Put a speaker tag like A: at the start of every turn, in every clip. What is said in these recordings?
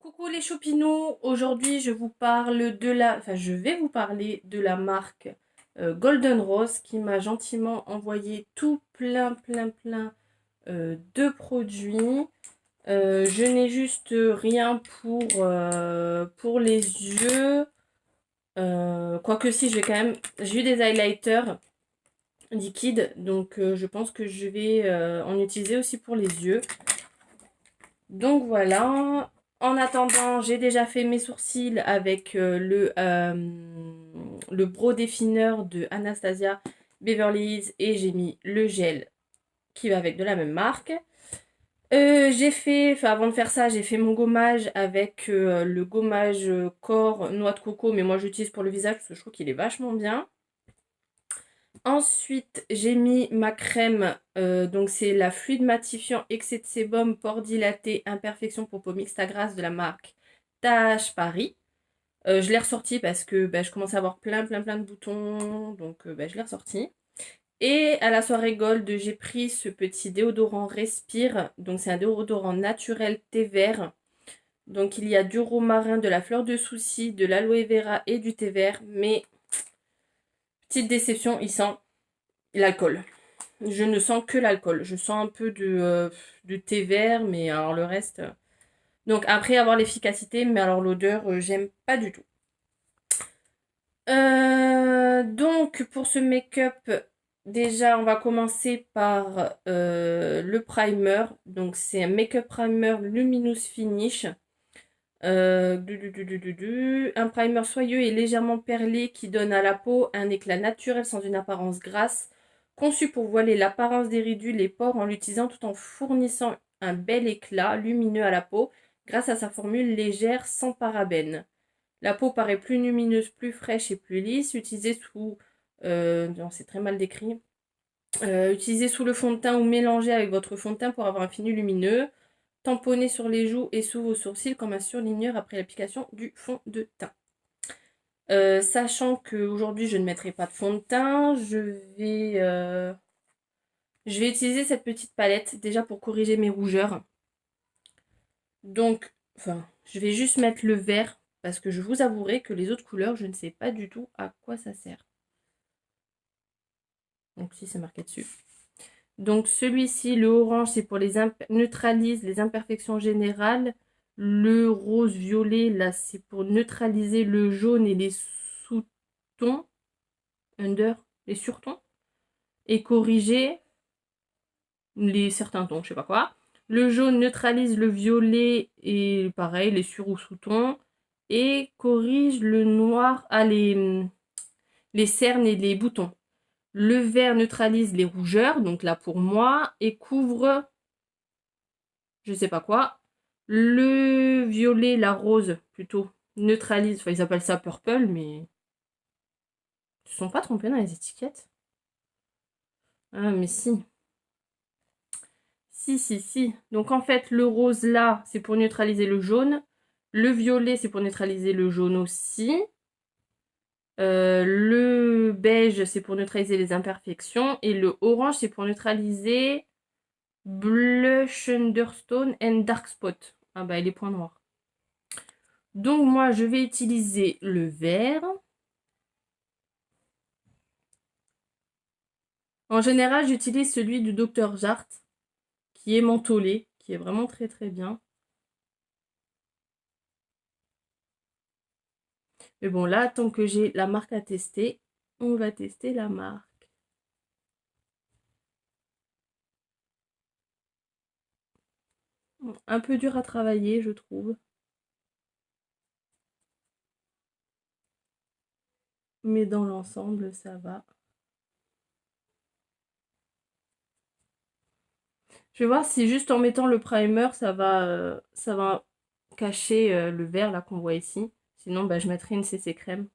A: Coucou les choupinous, aujourd'hui je vous parle de la, enfin je vais vous parler de la marque Golden Rose qui m'a gentiment envoyé tout plein de produits. Je n'ai juste rien pour les yeux. Quoique si, j'ai eu des highlighters liquides, donc je pense que je vais en utiliser aussi pour les yeux. Donc voilà. En attendant, j'ai déjà fait mes sourcils avec le brow défineur de Anastasia Beverly Hills et j'ai mis le gel qui va avec de la même marque. Avant de faire ça, j'ai fait mon gommage avec le gommage corps noix de coco, mais moi j'utilise pour le visage parce que je trouve qu'il est vachement bien. Ensuite, j'ai mis ma crème, donc c'est la fluide matifiant excès de sébum, pores dilatés, imperfection pour peau mixte à grasse de la marque Tache Paris. Je l'ai ressorti parce que je commençais à avoir plein de boutons, donc je l'ai ressorti. Et à la soirée Gold, j'ai pris ce petit déodorant Respire, donc c'est un déodorant naturel thé vert. Donc il y a du romarin, de la fleur de souci, de l'aloe vera et du thé vert, mais petite déception, il sent l'alcool. Je ne sens que l'alcool. Je sens un peu de thé vert, mais alors le reste. Donc après avoir l'efficacité, mais alors l'odeur, j'aime pas du tout. Donc pour ce make-up, déjà on va commencer par le primer. Donc c'est un make-up primer Luminous Finish. Un primer soyeux et légèrement perlé qui donne à la peau un éclat naturel sans une apparence grasse, conçu pour voiler l'apparence des ridules, les pores en l'utilisant tout en fournissant un bel éclat lumineux à la peau grâce à sa formule légère sans parabènes. La peau paraît plus lumineuse, plus fraîche et plus lisse. Non, c'est très mal décrit. Utilisez sous le fond de teint ou mélangez avec votre fond de teint pour avoir un fini lumineux. Tamponnez sur les joues et sous vos sourcils comme un surligneur après l'application du fond de teint. Sachant qu'aujourd'hui je ne mettrai pas de fond de teint, je vais utiliser cette petite palette déjà pour corriger mes rougeurs. Donc, je vais juste mettre le vert parce que je vous avouerai que les autres couleurs, je ne sais pas du tout à quoi ça sert. Donc si c'est marqué dessus. Donc celui-ci, le orange, c'est pour neutralise les imperfections générales. Le rose violet, là, c'est pour neutraliser le jaune et les sous-tons, les surtons, et corriger certains tons, je sais pas quoi. Le jaune neutralise le violet et pareil, les sur ou sous-tons, et corrige le noir, les cernes et les boutons. Le vert neutralise les rougeurs, donc là pour moi, et couvre je sais pas quoi. Le violet, la rose plutôt, neutralise, enfin ils appellent ça purple, mais ils se sont pas trompés dans les étiquettes. Ah mais si. Si. Donc en fait le rose là, c'est pour neutraliser le jaune. Le violet, c'est pour neutraliser le jaune aussi. Le beige, c'est pour neutraliser les imperfections. Et le orange, c'est pour neutraliser blush, undertone and dark spot. Ah bah, et les points noirs. Donc moi, je vais utiliser le vert. En général, j'utilise celui du Dr. Jart, qui est mentholé, qui est vraiment très bien. Mais bon, là, tant que j'ai la marque à tester, on va tester la marque. Un peu dur à travailler, je trouve. Mais dans l'ensemble, ça va. Je vais voir si juste en mettant le primer, ça va cacher le vert là qu'on voit ici. Sinon, je mettrai une CC crème.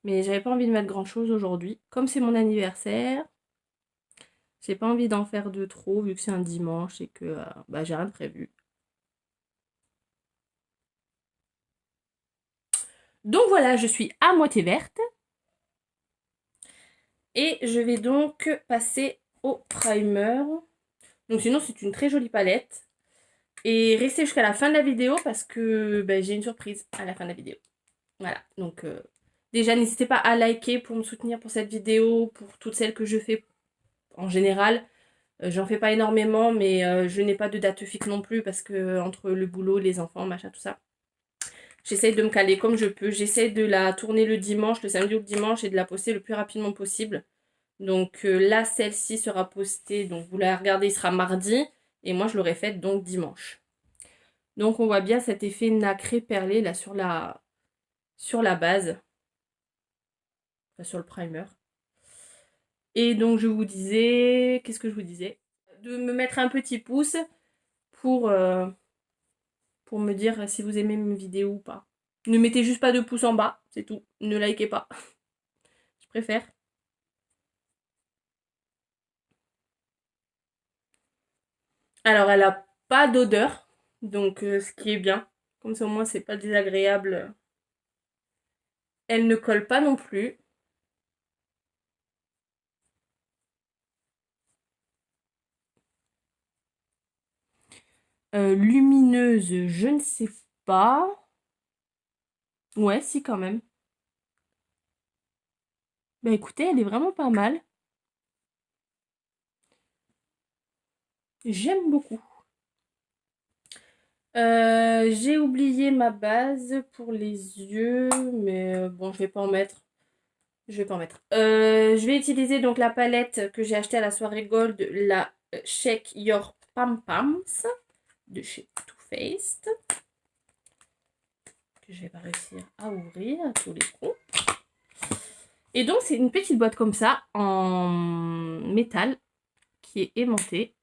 A: Mais j'avais pas envie de mettre grand chose aujourd'hui. Comme c'est mon anniversaire, j'ai pas envie d'en faire de trop vu que c'est un dimanche et que j'ai rien de prévu. Donc voilà, je suis à moitié verte. Et je vais donc passer au primer. Donc sinon, c'est une très jolie palette. Et restez jusqu'à la fin de la vidéo parce que ben, j'ai une surprise à la fin de la vidéo. Voilà, donc déjà n'hésitez pas à liker pour me soutenir pour cette vidéo, pour toutes celles que je fais en général. J'en fais pas énormément, mais je n'ai pas de date fixe non plus parce que entre le boulot, les enfants, machin, tout ça. J'essaye de me caler comme je peux. J'essaye de la tourner le dimanche, le samedi ou le dimanche et de la poster le plus rapidement possible. Donc là, celle-ci sera postée, donc vous la regardez, il sera mardi. Et moi, je l'aurai faite donc dimanche. Donc on voit bien cet effet nacré perlé là sur la base. Enfin, sur le primer. Et donc je vous disais, qu'est-ce que je vous disais? De me mettre un petit pouce pour, euh, pour me dire si vous aimez mes vidéos ou pas. Ne mettez juste pas de pouce en bas, c'est tout. Ne likez pas. Je préfère. Alors elle a pas d'odeur, donc ce qui est bien. Comme ça au moins c'est pas désagréable. Elle ne colle pas non plus. Lumineuse, je ne sais pas. Ouais, si quand même. Bah écoutez, elle est vraiment pas mal. J'aime beaucoup. J'ai oublié ma base pour les yeux, mais bon, je vais pas en mettre. Je vais pas en mettre. Je vais utiliser donc la palette que j'ai achetée à la soirée Gold, la Shake Your Pam Pams de chez Too Faced, que je vais pas réussir à ouvrir à tous les coups. Et donc c'est une petite boîte comme ça en métal qui est aimantée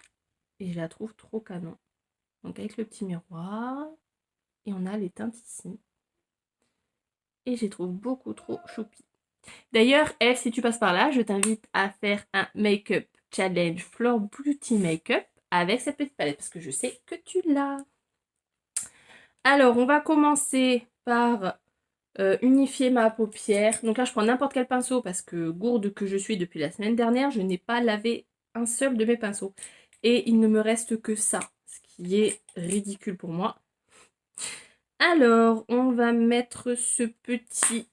A: et je la trouve trop canon. Donc avec le petit miroir et on a les teintes ici. Et je les trouve beaucoup trop choupi. D'ailleurs, Eve, si tu passes par là, je t'invite à faire un make-up challenge Fleur Beauty Makeup avec cette petite palette parce que je sais que tu l'as. Alors, on va commencer par unifier ma paupière. Donc là, je prends n'importe quel pinceau parce que gourde que je suis depuis la semaine dernière, je n'ai pas lavé un seul de mes pinceaux. Et il ne me reste que ça, ce qui est ridicule pour moi. Alors, on va mettre ce petit...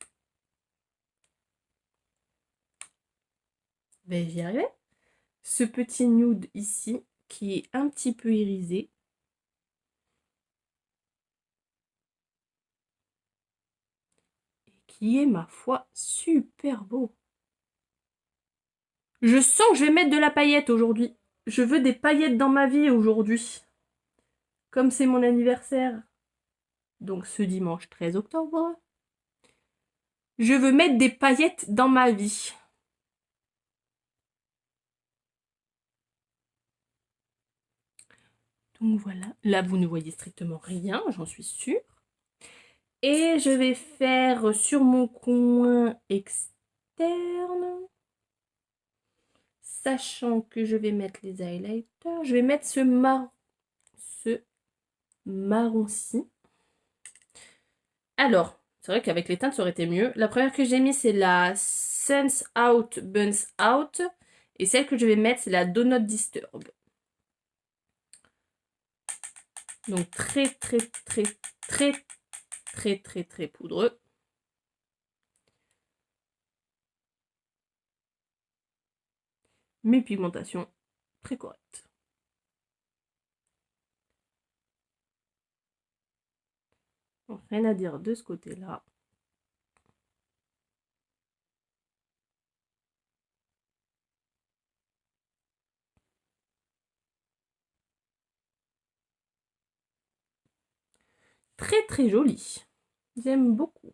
A: Ben, j'y arrivais. Ce petit nude ici, qui est un petit peu irisé. Et qui est, ma foi, super beau. Je sens que je vais mettre de la paillette aujourd'hui. Je veux des paillettes dans ma vie aujourd'hui. Comme c'est mon anniversaire. Donc ce dimanche 13 octobre. Je veux mettre des paillettes dans ma vie. Donc voilà. Là, vous ne voyez strictement rien, j'en suis sûre. Et je vais faire sur mon coin externe. Sachant que je vais mettre les highlighters. Je vais mettre ce marron-ci. Alors, c'est vrai qu'avec les teintes, ça aurait été mieux. La première que j'ai mis, c'est la Suns Out Buns Out. Et celle que je vais mettre, c'est la Do Not Disturb. Donc très, très, très, très, très, très, très poudreux. Mes pigmentations, très correctes. Donc, rien à dire de ce côté-là. Très, très jolie. J'aime beaucoup.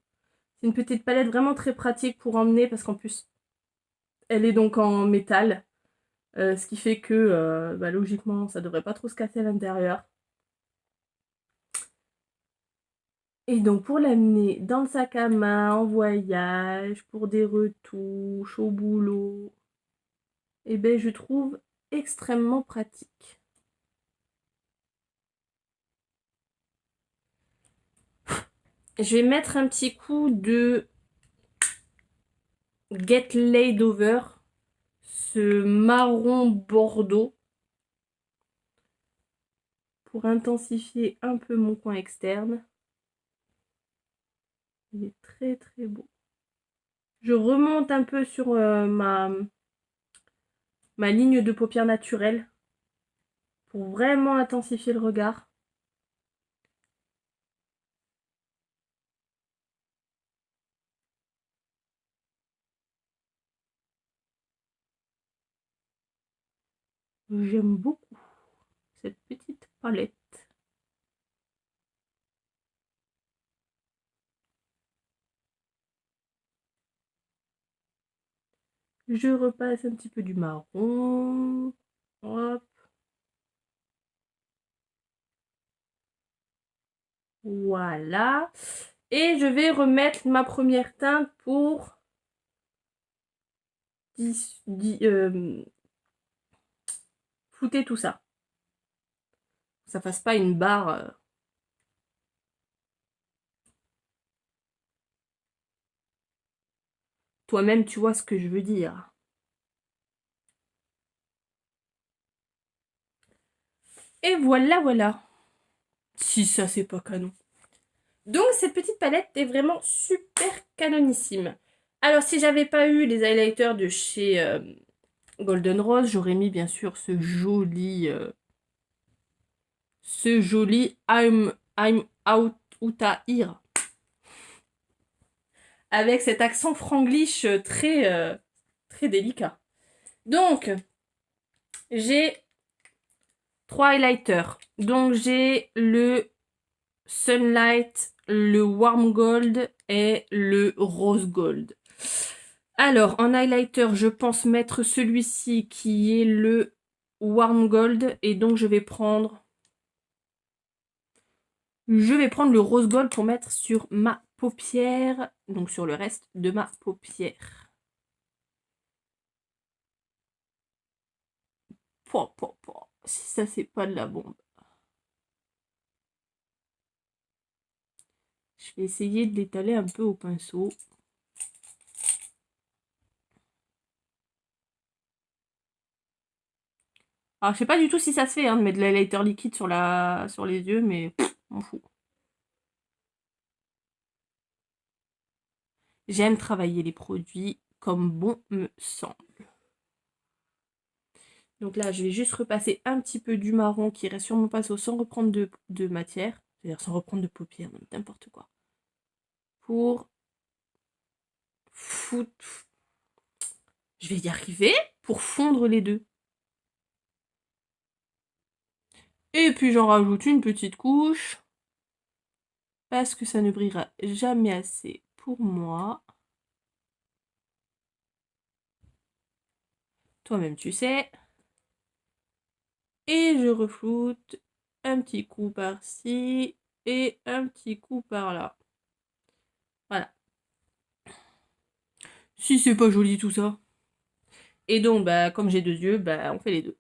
A: C'est une petite palette vraiment très pratique pour emmener parce qu'en plus, elle est donc en métal. Ce qui fait que, bah, logiquement, ça devrait pas trop se casser à l'intérieur. Et donc, pour l'amener dans le sac à main, en voyage, pour des retouches, au boulot, et ben, je trouve extrêmement pratique. Je vais mettre un petit coup de Get Laid Over, ce marron bordeaux, pour intensifier un peu mon coin externe. Il est très très beau. Je remonte un peu sur ma ligne de paupières naturelle pour vraiment intensifier le regard. J'aime beaucoup cette petite palette. Je repasse un petit peu du marron. Hop. Voilà. Et je vais remettre ma première teinte pour flouter tout ça. Que ça fasse pas une barre. Toi-même, tu vois ce que je veux dire. Et voilà, voilà. Si ça, c'est pas canon. Donc, cette petite palette est vraiment super canonissime. Alors, si j'avais pas eu les highlighters de chez Golden Rose, j'aurais mis bien sûr ce joli I'm out Uta Here. Avec cet accent franglish très, très délicat. Donc, j'ai 3 highlighters. Donc, j'ai le Sunlight, le Warm Gold et le Rose Gold. Alors, en highlighter, je pense mettre celui-ci qui est le Warm Gold. Et donc, je vais prendre le Rose Gold pour mettre sur ma paupière. Donc, sur le reste de ma paupière. Si ça, c'est pas de la bombe. Je vais essayer de l'étaler un peu au pinceau. Alors, je sais pas du tout si ça se fait de mettre de l'highlighter liquide sur les yeux, mais on m'en fout. J'aime travailler les produits comme bon me semble. Donc là, je vais juste repasser un petit peu du marron qui reste sur mon pinceau sans reprendre de matière. C'est-à-dire sans reprendre de paupières, n'importe quoi. Pour foutre... Je vais y arriver pour fondre les deux. Et puis j'en rajoute une petite couche. Parce que ça ne brillera jamais assez pour moi. Toi-même, tu sais. Et je refloute un petit coup par-ci et un petit coup par-là. Voilà. Si c'est pas joli tout ça. Et donc, bah, comme j'ai 2 yeux, bah, on fait les deux.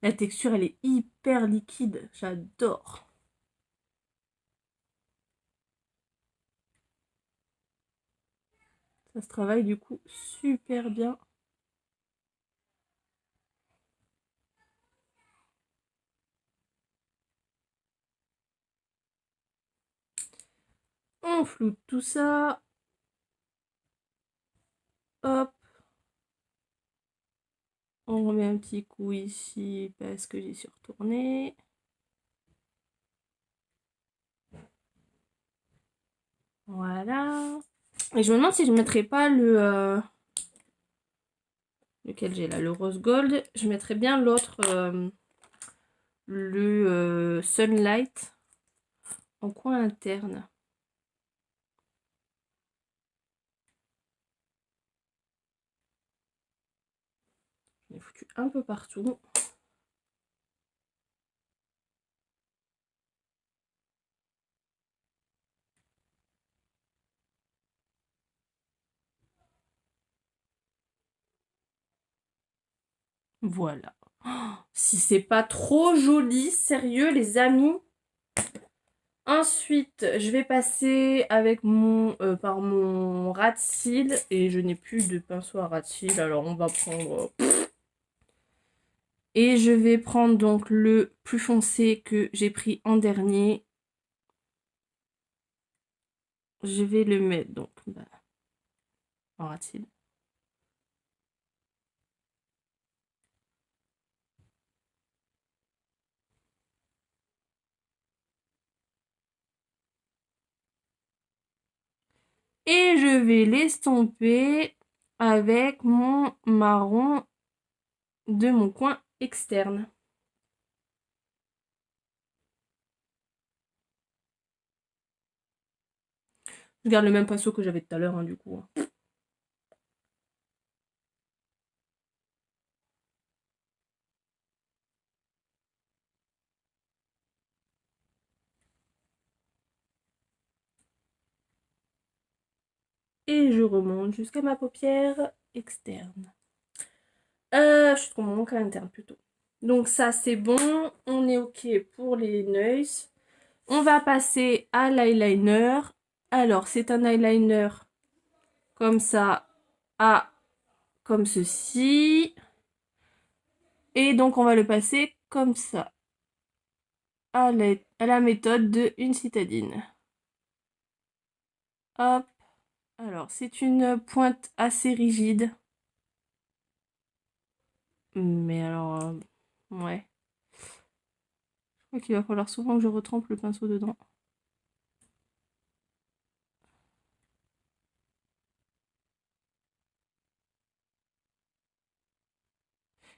A: La texture, elle est hyper liquide. J'adore. Ça se travaille du coup super bien. On floute tout ça. Hop. On remet un petit coup ici parce que j'y suis retournée. Voilà. Et je me demande si je ne mettrais pas lequel j'ai là, le rose gold. Je mettrais bien l'autre, le sunlight en coin interne. J'en ai foutu un peu partout. Voilà. Si c'est pas trop joli, sérieux les amis. Ensuite, je vais passer avec par mon ras de cils. Et je n'ai plus de pinceau à ras de cils. Alors on va prendre... Et je vais prendre donc le plus foncé que j'ai pris en dernier. Je vais le mettre donc en ras de cils. Et je vais l'estomper avec mon marron de mon coin externe. Je garde le même pinceau que j'avais tout à l'heure, hein, du coup. Et je remonte jusqu'à ma paupière externe. Je suis trop mon coin interne plutôt. Donc ça c'est bon, on est ok pour les nails. On va passer à l'eyeliner. Alors c'est un eyeliner comme ça, comme ceci. Et donc on va le passer comme ça, à la méthode de une citadine. Hop. Alors c'est une pointe assez rigide. Mais alors, ouais. Je crois qu'il va falloir souvent que je retrempe le pinceau dedans.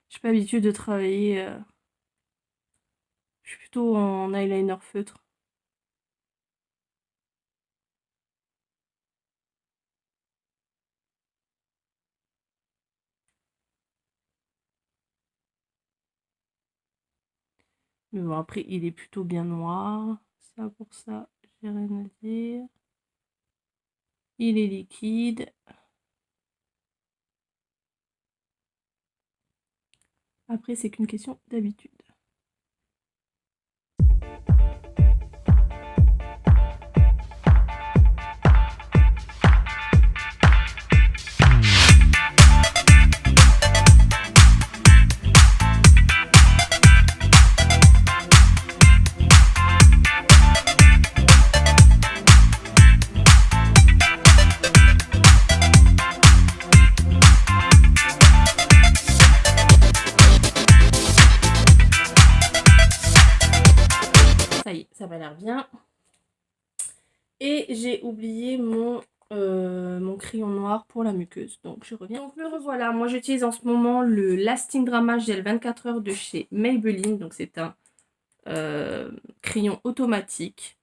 A: J'ai pas l'habitude de travailler. Je suis plutôt en eyeliner feutre. Mais bon, après, il est plutôt bien noir. Ça, pour ça, j'ai rien à dire. Il est liquide. Après, c'est qu'une question d'habitude. Ça y est, ça va l'air bien. Et j'ai oublié mon crayon noir pour la muqueuse. Donc je reviens. Donc me revoilà. Moi j'utilise en ce moment le Lasting Drama Gel 24 heures de chez Maybelline. Donc c'est un crayon automatique.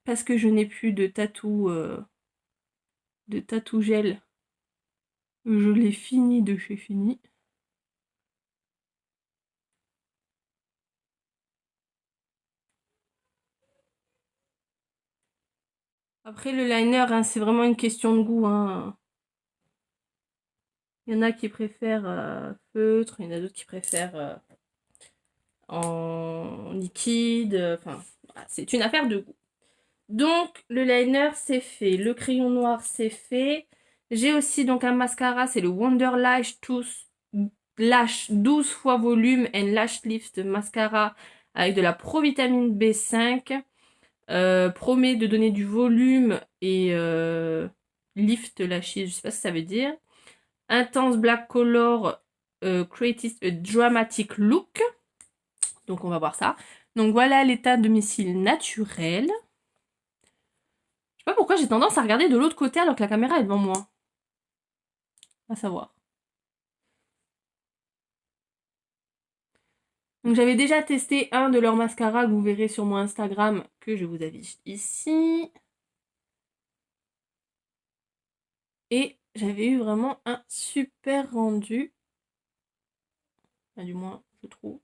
A: Parce que je n'ai plus de tatou gel. Je l'ai fini de chez Fini. Après le liner, hein, c'est vraiment une question de goût. Hein. Il y en a qui préfèrent feutre, il y en a d'autres qui préfèrent en liquide. Enfin, c'est une affaire de goût. Donc le liner c'est fait, le crayon noir c'est fait. J'ai aussi donc un mascara, c'est le Wonder Lash 12 fois volume and Lash Lift mascara avec de la provitamine B5. Promet de donner du volume et lift lashes, je sais pas ce que ça veut dire. Intense Black Color Creates a Dramatic Look. Donc on va voir ça. Donc voilà l'état de mes cils naturels. Je sais pas pourquoi j'ai tendance à regarder de l'autre côté alors que la caméra est devant moi. À savoir. Donc j'avais déjà testé un de leurs mascaras que vous verrez sur mon Instagram que je vous affiche ici. Et j'avais eu vraiment un super rendu. Enfin, du moins, je trouve.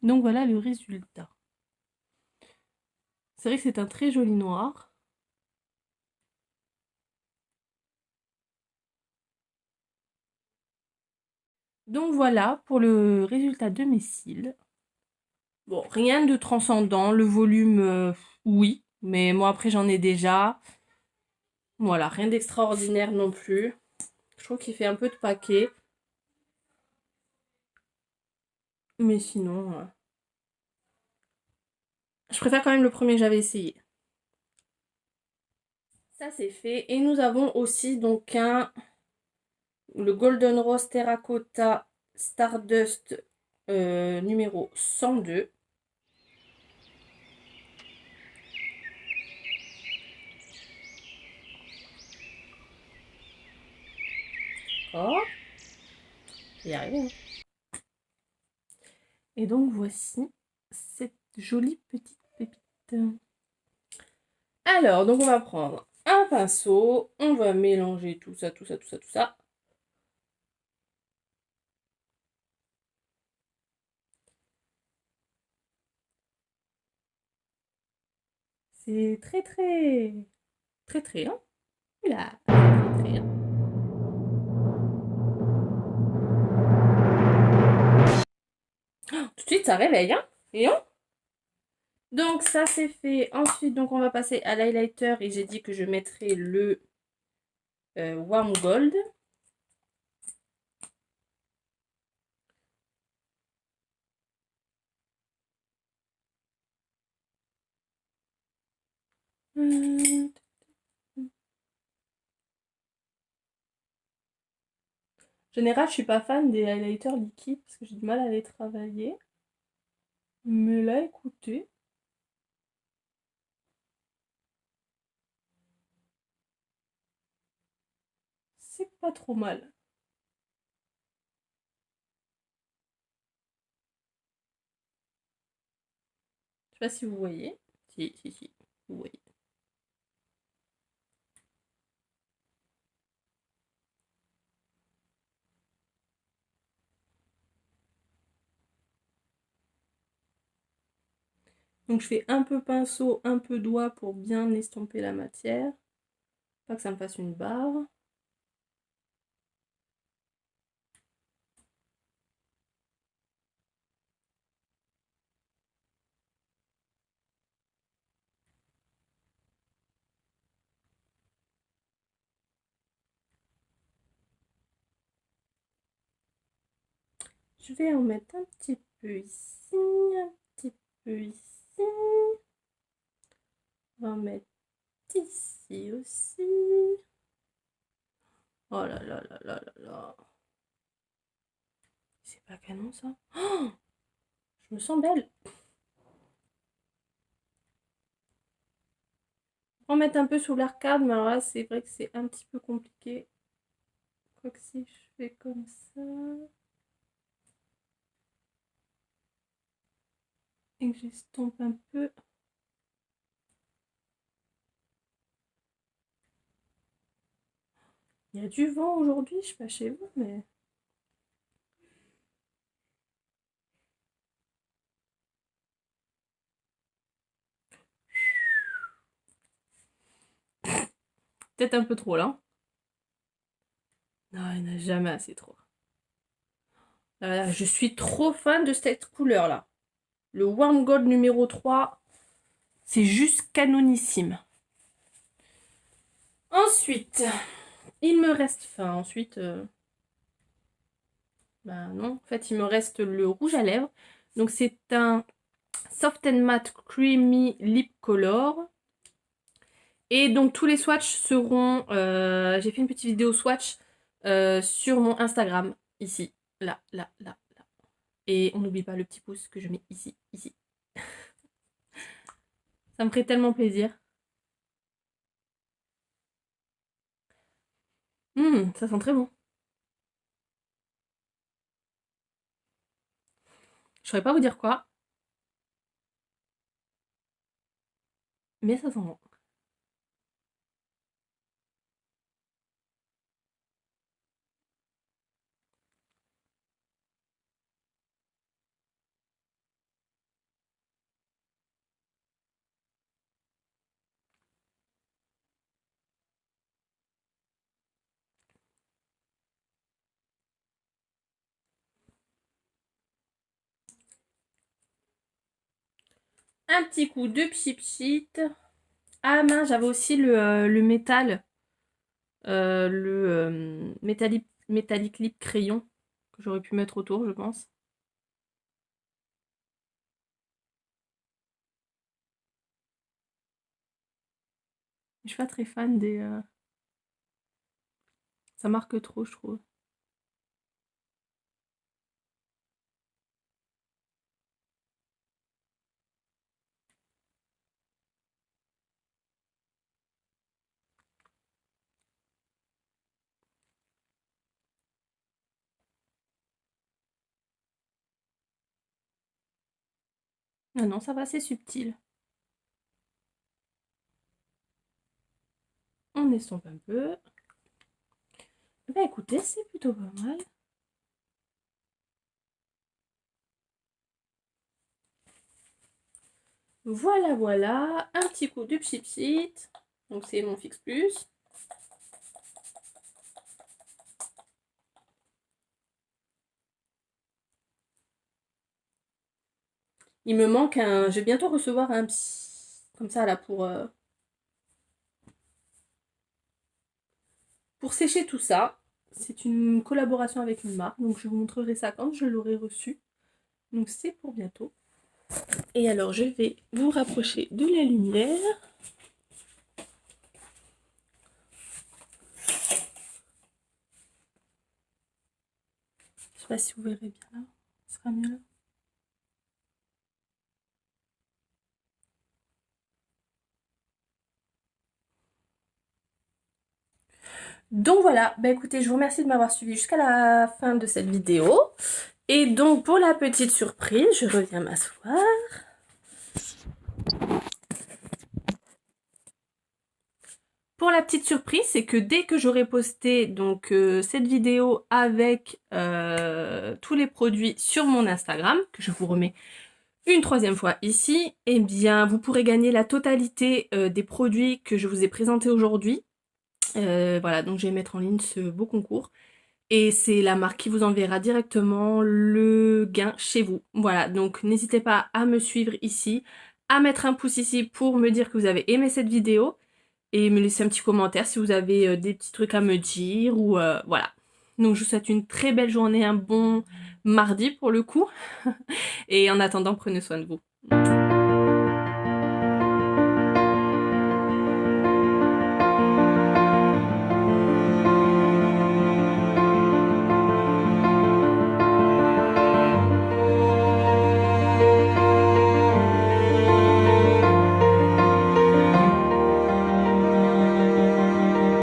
A: Donc voilà le résultat. C'est vrai que c'est un très joli noir. Donc voilà pour le résultat de mes cils. Bon, rien de transcendant. Le volume, oui. Mais moi, après, j'en ai déjà. Voilà, rien d'extraordinaire non plus. Je trouve qu'il fait un peu de paquet. Mais sinon, je préfère quand même le premier que j'avais essayé. Ça, c'est fait. Et nous avons aussi donc le Golden Rose Terracotta Stardust numéro 102. D'accord. Je vais y arriver, hein. Et donc voici cette jolie petite pépite. Alors, donc on va prendre un pinceau, on va mélanger tout ça, tout ça, tout ça, tout ça. C'est très très très très hein. Là, très très hein. Tout de suite ça réveille hein. Et on donc ça c'est fait. Ensuite donc on va passer à l'highlighter et j'ai dit que je mettrais le Warm Gold. En général, je suis pas fan des highlighters liquides parce que j'ai du mal à les travailler. Mais là, écoutez, c'est pas trop mal. Je sais pas si vous voyez. Si, si, si, vous voyez. Donc je fais un peu pinceau, un peu doigt pour bien estomper la matière. Pas que ça me fasse une barre. Je vais en mettre un petit peu ici, un petit peu ici. On va en mettre ici aussi. Oh là là là là là là. C'est pas canon ça. Oh, je me sens belle. On va mettre un peu sous l'arcade, mais alors là c'est vrai que c'est un petit peu compliqué. Quoique si je fais comme ça et que j'estompe un peu. Il y a du vent aujourd'hui, je sais pas chez vous, mais. Peut-être un peu trop là. Non, il n'y en a jamais assez trop. Là, je suis trop fan de cette couleur là. Le Warm Gold numéro 3, c'est juste canonissime. Ensuite, il me reste. Enfin, ensuite. Bah non, en fait, il me reste le rouge à lèvres. Donc, c'est un Soft and Matte Creamy Lip Color. Et donc, tous les swatchs seront. J'ai fait une petite vidéo swatch sur mon Instagram. Ici, là, là, là, là. Et on n'oublie pas le petit pouce que je mets ici, ici. Ça me ferait tellement plaisir. Ça sent très bon. Je saurais pas vous dire quoi, mais ça sent bon. Un petit coup de pchit. Ah mince, j'avais aussi le métal. Le Metallic Lip crayon que j'aurais pu mettre autour, je pense. Je suis pas très fan des... Ça marque trop, je trouve. Ah non, ça va, c'est subtil. On estompe un peu. Bah écoutez, c'est plutôt pas mal. Voilà, voilà. Un petit coup de pchit. Donc c'est mon Fix Plus. Il me manque un... Je vais bientôt recevoir un psy. Comme ça, là, pour sécher tout ça. C'est une collaboration avec une marque. Donc je vous montrerai ça quand je l'aurai reçu. Donc c'est pour bientôt. Et alors je vais vous rapprocher de la lumière. Je sais pas si vous verrez bien là. Ce sera mieux là. Donc voilà, bah écoutez, je vous remercie de m'avoir suivi jusqu'à la fin de cette vidéo. Et donc pour la petite surprise, je reviens m'asseoir. Pour la petite surprise, c'est que dès que j'aurai posté donc cette vidéo avec tous les produits sur mon Instagram, que je vous remets une troisième fois ici, eh bien vous pourrez gagner la totalité des produits que je vous ai présentés aujourd'hui. Voilà, donc je vais mettre en ligne ce beau concours. Et c'est la marque qui vous enverra directement le gain chez vous. Voilà, donc n'hésitez pas à me suivre ici, à mettre un pouce ici pour me dire que vous avez aimé cette vidéo et me laisser un petit commentaire si vous avez des petits trucs à me dire ou voilà. Donc je vous souhaite une très belle journée, un bon mardi pour le coup. Et en attendant, prenez soin de vous.